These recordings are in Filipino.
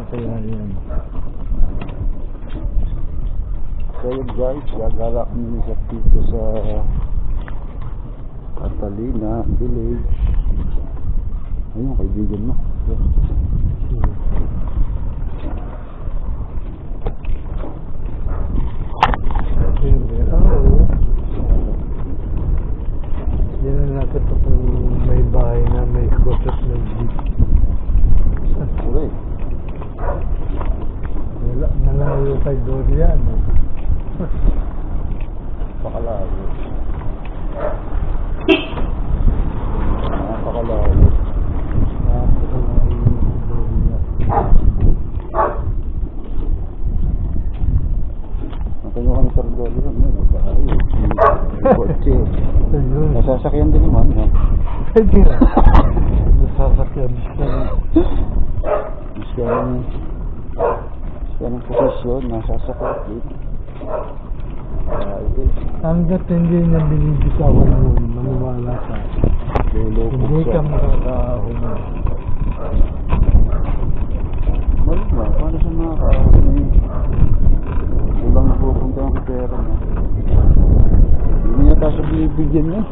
kaya yan. So yun guys, gagala kami dito sa Catalina Village. Ayun, kaibigan mo. Yan na natin ito kung may bahay na may kosas na jeep. Okay. Wala, nalayo kay Dorian. Pakalayo. Pakalayo. Natanyo ka ni Sir Dorian. Nagbahayo. Kotse. Nasasakyan din naman. Pwede na. Nasasakyan. Siya ng posisyon, nasasakyan din. Hanggat hindi niya binibitawan mo, maniwala ka. Hindi ka makakaahon mo. Wala ba? Paano siya makakaahon mo yun? Ulang napupunta ang pera mo. Hindi niya tayo binibigyan niya.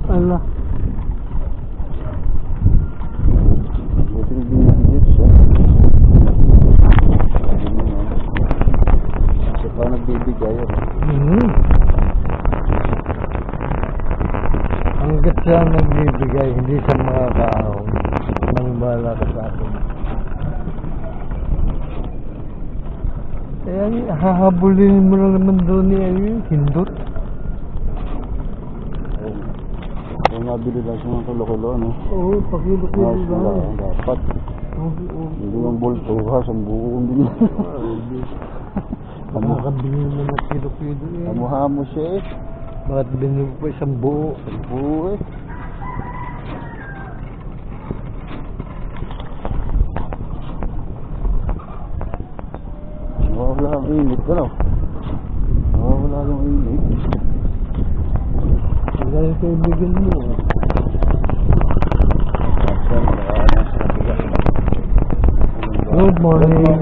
Ala. Buti na binibigyan siya. Siya pa nagbibigay. Hanggat siya nagbibigay, hindi siya makakaahon. Maniwala ka sa akin. Kaya hahabulin mo lang naman doon ni Hindot. Kung nabili lang siya ng kulo-kulo, no? Oo, pakilo-kilo lang. Dapat. Hindi yung bulto ha, ang buong din. Nakakabili mo ng kilo-kilo eh. Hamo-hamo siya eh. Bakit binili ko isang buo? Ang buo eh. Wala ang init, ano? Wala yung init. Wala yung kaibigan mo. Good morning.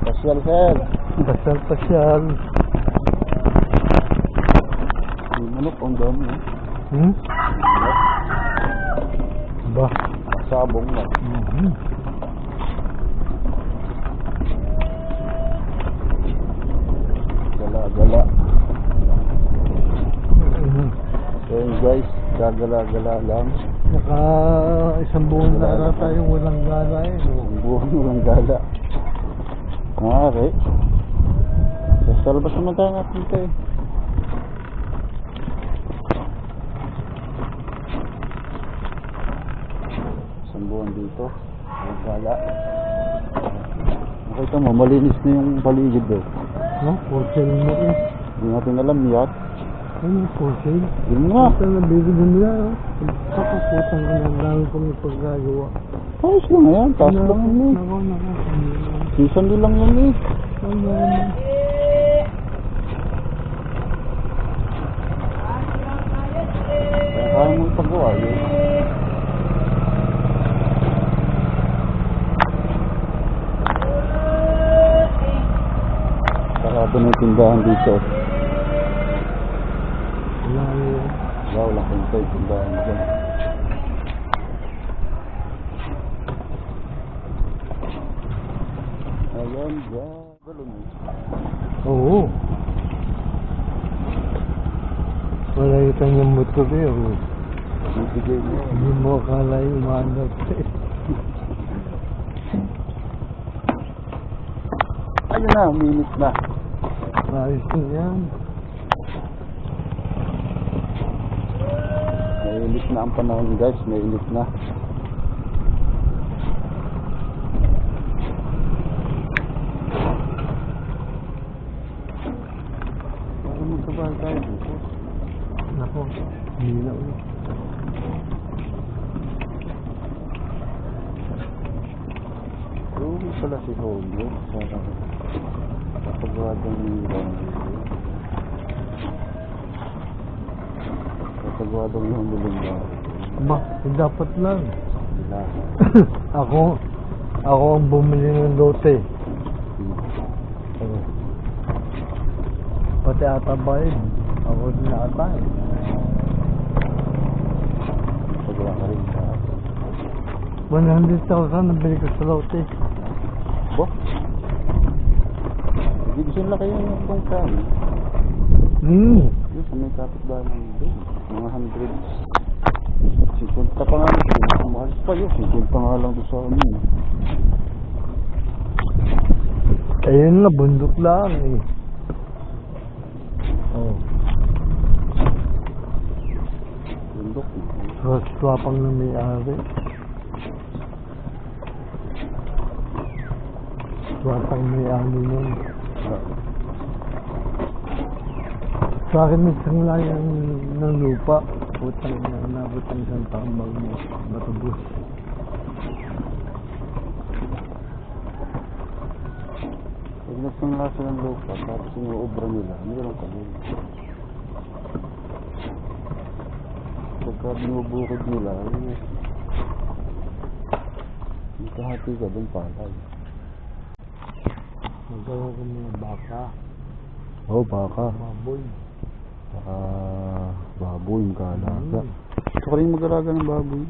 Pasyal, sir. Pasyal. Yung manok, ang dami eh. Ba? Sabong na. Gala-gala. So yun guys, gagala-gala lang. Naka isang buwan na ata tayong walang gala eh. Ang buwan walang gala. Maaari. Sa labas naman tayo natin ito eh. Isang buwan dito. Walang gala. Nakita mo, malinis na yung paligid eh. No? For sale mo eh. Hindi natin alam yacht. Ano? For sale? Yun nga. Ito na bibigyan nila. Kapaputang ka na lang kung ipagagawa. Taas lang na yan. Taas lang yun eh. Nako. Season din lang yun eh. Ano? Kaya mo ipagawa yun. Sarado na yung tindahan dito. Wala yun. Wala kang tayo tindahan dyan. Ayan dyan. Galon eh. Oo. Wala yung kanyang motor eh. Bibigay mo. Hindi mo akala yung umaanap eh. Ayun na, minute na. Ayos na yan. Mainit na ang panahon guys, mainit na. Para magkabahal tayo dito. Nako. Hindi na ulit. Rugi pala si Holyo. Kapagwadang yung Kapagwadang yung nulong ba? Ba, dapat lang. Sila. Ako, Ako ang bumili ng lote. Oo. Pati ata ba yun? Ako din ata eh. Pagawa ka rin sa... 100,000 nabili ko sa lote. Bo? Hindi gusto nila kayo yung itong kami. Yung sa may kapitbahay namin doon. Mga 100. 50 pa nga lang. Mahal pa yun. 50 pa nga lang doon sa amin. Ayun nga, bundok lang eh. Oo. Bundok. Swapang na may-ari. Swapang may-ari nun. Sa akin mismo lang yung ng lupa. Putang na nabot ang isang taong matubos. Pag nagsangla sila ng lupa, tapos inuubra nila, mayroon kami. Pagka binubukid nila, kahati ka doon palay. Magawa ko mga baka. Oo, baka. Baboy. Baka baboy, mag-aalaga. Gusto ko rin mag-alaga ng baboy.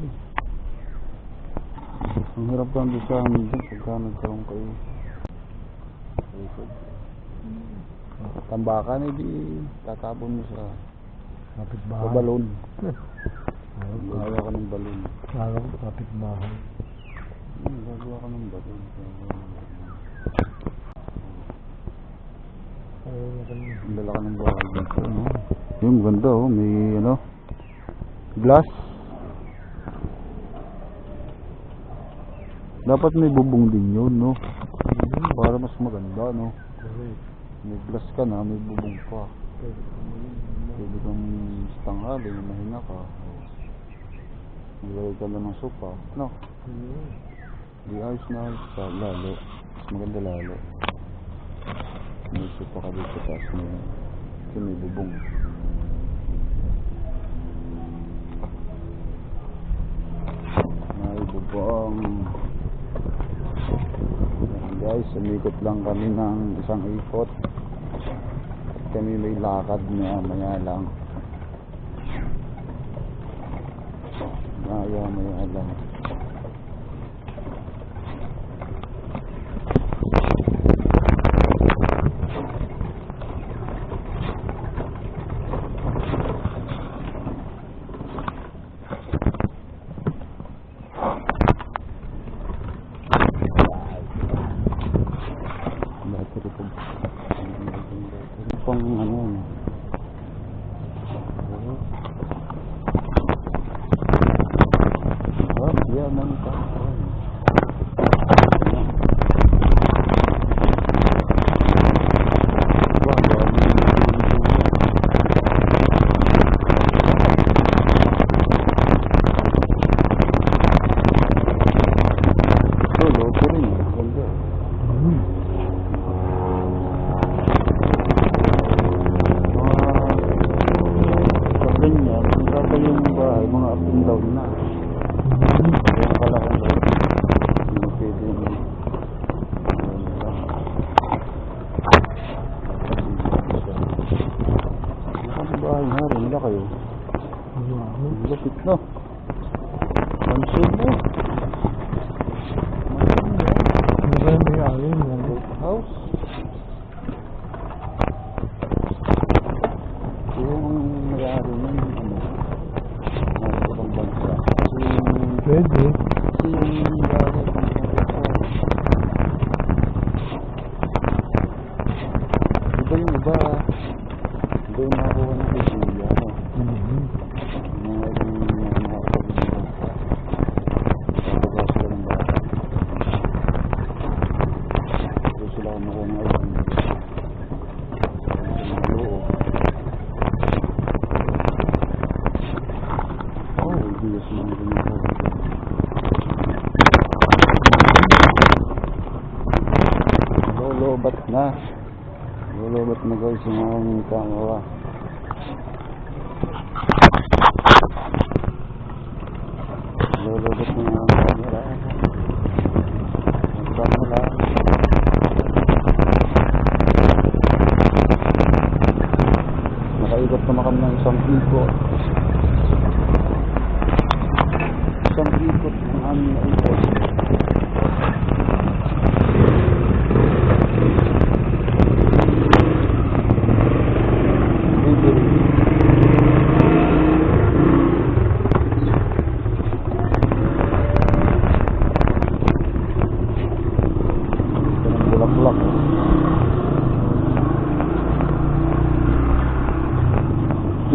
Ang hirap lang doon sa amin doon pagka nagkaroon kayo. Tambakan, hindi tatabon mo sa Kapit-bahay. balon. Gagawa ka ng balon. Parang kapit-bahay. Gagawa ka ng balon. Ang lalaki ng bahay dito, no? Yung ganda, oh. May, ano, glass. Dapat may bubong din yun, no? Para mas maganda, no? May glass ka na, may bubong pa. Pwede kang sa tanghali, mahinga ka. Maglagay ka lang ng sopa, no? Di ayos na ayos ka, lalo. Mas maganda lalo. May sopa ka dito sa taas na yun. Kasi may bubong. May bubong. Ayan guys, umikot lang kami ng isang ikot. At kami may lakad maya lang. Maya lang. Pang ano yan ang kakawin loko rin ganda yung bahay, mga up and down na. Kaya kalaki na. Hindi pwede yung ang bahay nga rin nila kayo. Lapit na. Mansion mo. Ano ba yung may-ari? House. Yung may-ari nun, ibang bansa. Pwede. Kasi yung gari ibang bansa. Iba yung iba. Iba yung nakakuha ng kuya. Mga ibang nakakapagod ng bansa. Kapagawa sila ng bata. Iba sila kumukuha ng ibang loob. Diyos mo ang ginagawa. Lolobat na. Lolobat na guys yung aming kamera. Lolobat na yung aming kamera.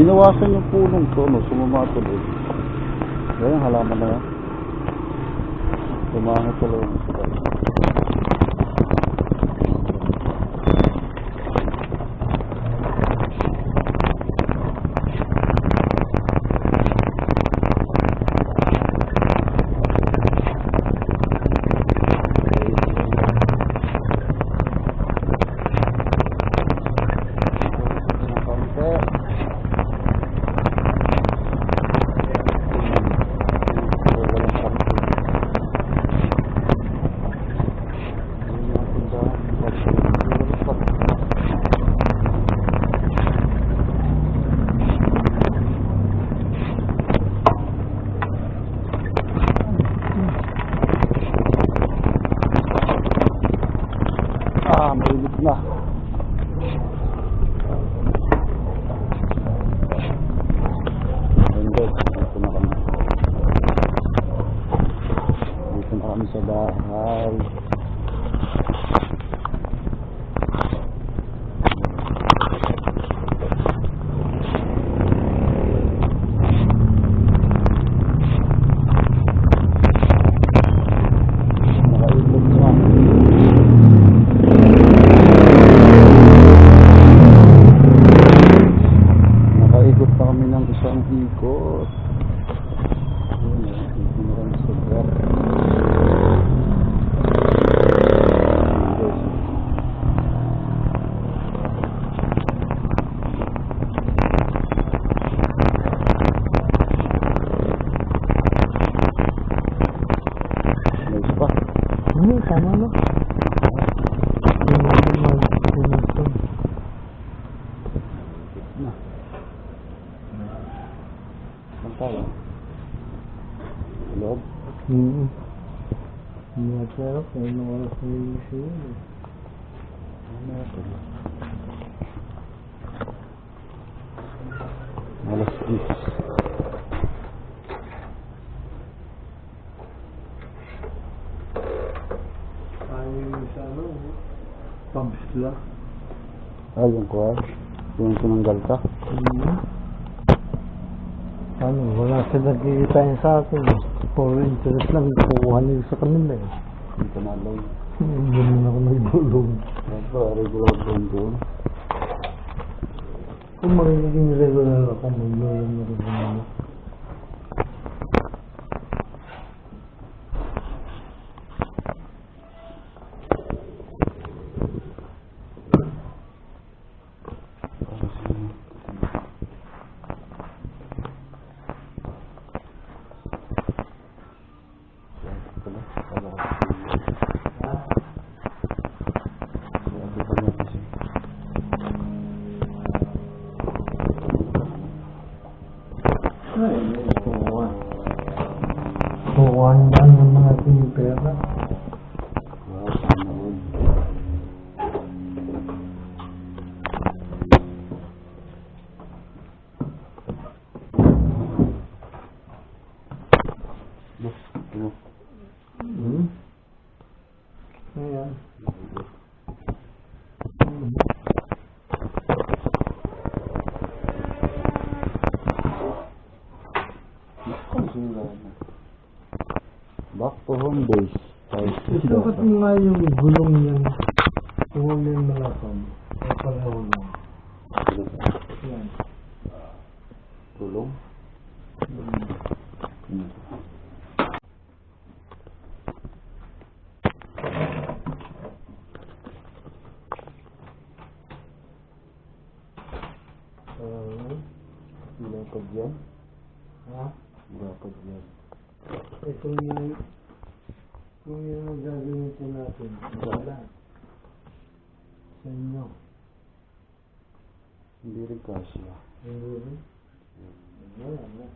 binawasan yung punong to, no, sumama tuloy. Kaya yung halaman na yan. Sumama tuloy yung sila. Mainit na. Ayun guys, dito na kami. Dito na kami sa bahay. Nakailog na. Nakaikot pa kami ng isang ikot. Ayun, dito na kami sa bar. Ayun, guys. May isa pa. Tama na. Na. Saan tayo? Sa loob? Hindi na sarap. May mga oras na yung siya. Ano na ito? Alas 10. Ayaw yung sa ano. Pubs lang. Ay, yung kuwan. Yung tinanggal ka. Ano, wala sila nagkikitain sa akin. Puro interest lang. Kukuha nila sa kanila eh. Hindi ka nalay. Hindi naman ako nagdulong. Siyempre, regular doon doon. Kung magiging regular ako, maglulong na rin naman. Kukuha niyan naman natin yung pera. Ayan. Back to home base. Ito ba't nga yung gulong niyan? Huwag na yung malakam. Ay pareho lang. Yan. Tulong? Dapat yan? Ha? Dapat yan. Eh kung yung gagamitin natin, wala. Sa inyo. Hindi rin kasya. Hindi rin? Wala na.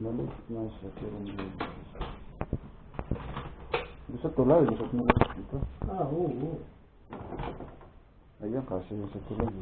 Malit na siya, pero hindi. Gusto tulay, gusto mo dito. Oo. Ayan, kasya yung sa tulay.